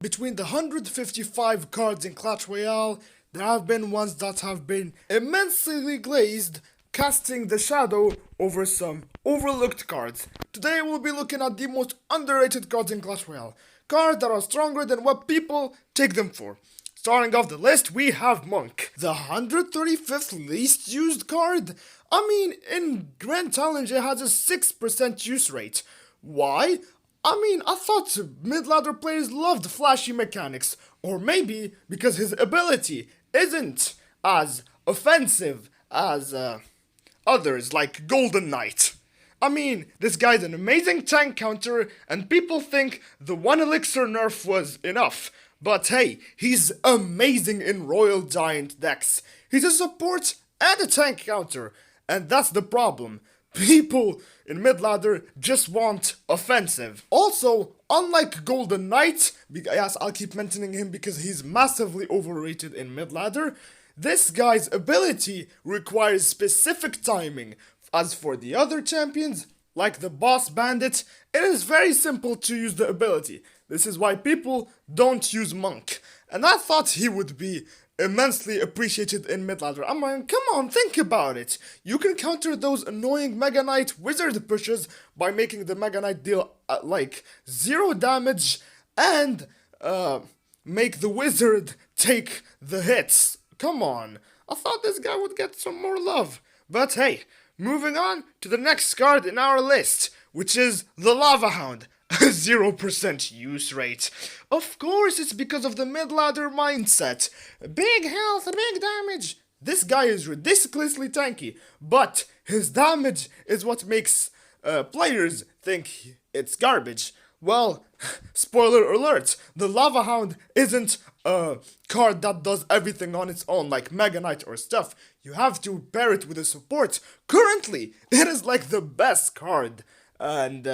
Between the 155 cards in Clash Royale, there have been ones that have been immensely glazed, casting the shadow over some overlooked cards. Today we'll be looking at the most underrated cards in Clash Royale. Cards that are stronger than what people take them for. Starting off the list, we have Monk, the 135th least used card. I mean, in Grand Challenge it has a 6% use rate. Why? I thought mid-ladder players loved flashy mechanics, or maybe because his ability isn't as offensive as others like Golden Knight. This guy's an amazing tank counter, and people think the one elixir nerf was enough. But hey, he's amazing in Royal Giant decks. He's a support and a tank counter, and that's the problem. People in mid-ladder just want offensive. Also, unlike Golden Knight, yes, I'll keep mentioning him because he's massively overrated in mid-ladder, this guy's ability requires specific timing. As for the other champions, like the Boss Bandit, it is very simple to use the ability. This is why people don't use Monk. And I thought he would be immensely appreciated in mid-ladder. Come on, think about it. You can counter those annoying Mega Knight wizard pushes by making the Mega Knight deal like 0 damage and make the wizard take the hits. Come on. I thought this guy would get some more love. But hey, moving on to the next card in our list, which is the Lava Hound. 0% use rate. Of course, it's because of the mid-ladder mindset. Big health, big damage. This guy is ridiculously tanky, but his damage is what makes players think it's garbage. Well, spoiler alert, the Lava Hound isn't a card that does everything on its own like Mega Knight or stuff. You have to pair it with a support. Currently, it is like the best card. And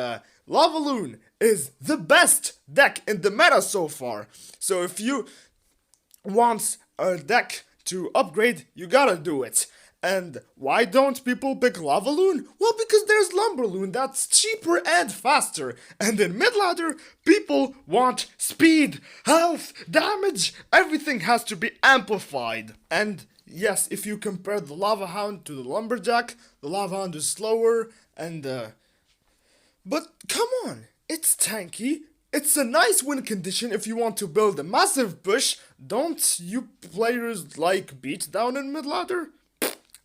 Lavaloon is the best deck in the meta so far. So if you want a deck to upgrade, you gotta do it. And why don't people pick Lavaloon? Well, because there's Lumberloon that's cheaper and faster. And in mid-ladder, people want speed, health, damage. Everything has to be amplified. And yes, if you compare the Lava Hound to the Lumberjack, the Lava Hound is slower and but come on, it's tanky. It's a nice win condition if you want to build a massive push. Don't you players like beatdown in mid-ladder?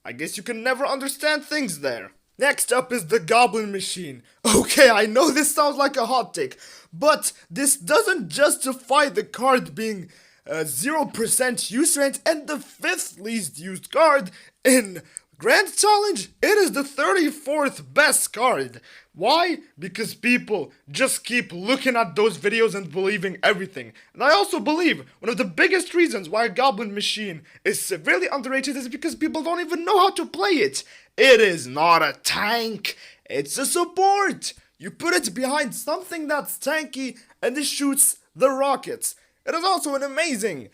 I guess you can never understand things there. Next up is the Goblin Machine. Okay, I know this sounds like a hot take, but this doesn't justify the card being 0% use rate and the 5th least used card in Grand Challenge. It is the 34th best card. Why? Because people just keep looking at those videos and believing everything. And I also believe one of the biggest reasons why Goblin Machine is severely underrated is because people don't even know how to play it. It is not a tank, it's a support. You put it behind something that's tanky and it shoots the rockets. It is also an amazing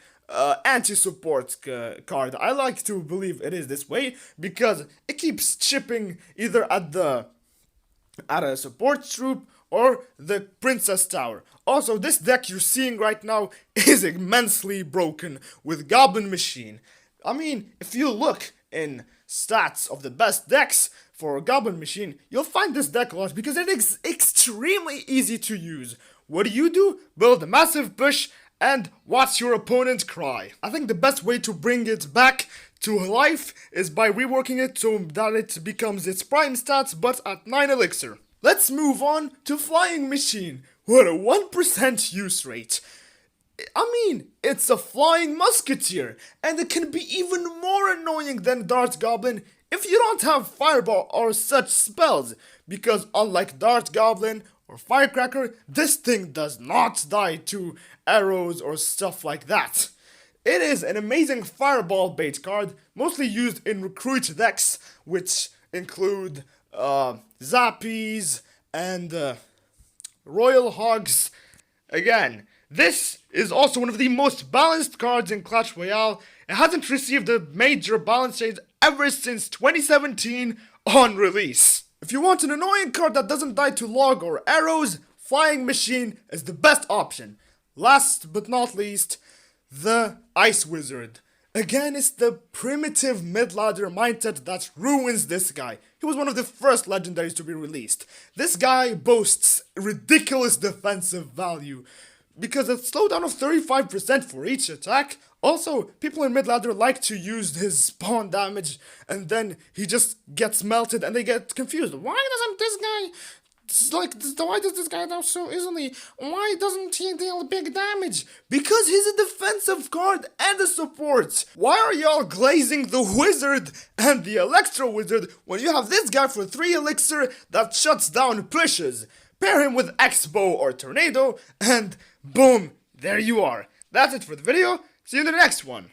anti-support card. I like to believe it is this way because it keeps chipping either at a support troop or the Princess Tower. Also, this deck you're seeing right now is immensely broken with Goblin Machine. If you look in stats of the best decks for Goblin Machine, you'll find this deck a lot because it is extremely easy to use. What do? Build a massive push and watch your opponent cry. I think the best way to bring it back to life is by reworking it so that it becomes its prime stats but at 9 elixir. Let's move on to Flying Machine. What a 1% use rate. It's a flying musketeer, and it can be even more annoying than Dart Goblin if you don't have Fireball or such spells, because unlike Dart Goblin or Firecracker, this thing does not die to arrows or stuff like that. It is an amazing fireball bait card, mostly used in recruit decks, which include Zappies and Royal Hogs. Again, this is also one of the most balanced cards in Clash Royale. It hasn't received a major balance change ever since 2017 on release. If you want an annoying card that doesn't die to log or arrows, Flying Machine is the best option. last but not least, the Ice Wizard. Again, it's the primitive mid-ladder mindset that ruins this guy. He was one of the first legendaries to be released. This guy boasts ridiculous defensive value because a slowdown of 35% for each attack. Also, people in mid-ladder like to use his spawn damage and then he just gets melted and they get confused. Why doesn't this guy... why does this guy die so easily? Why doesn't he deal big damage? Because he's a defensive card and a support. Why are y'all glazing the wizard and the electro wizard when you have this guy for 3 elixir that shuts down pushes? Pair him with X-Bow or Tornado and boom, there you are. That's it for the video. See you in the next one.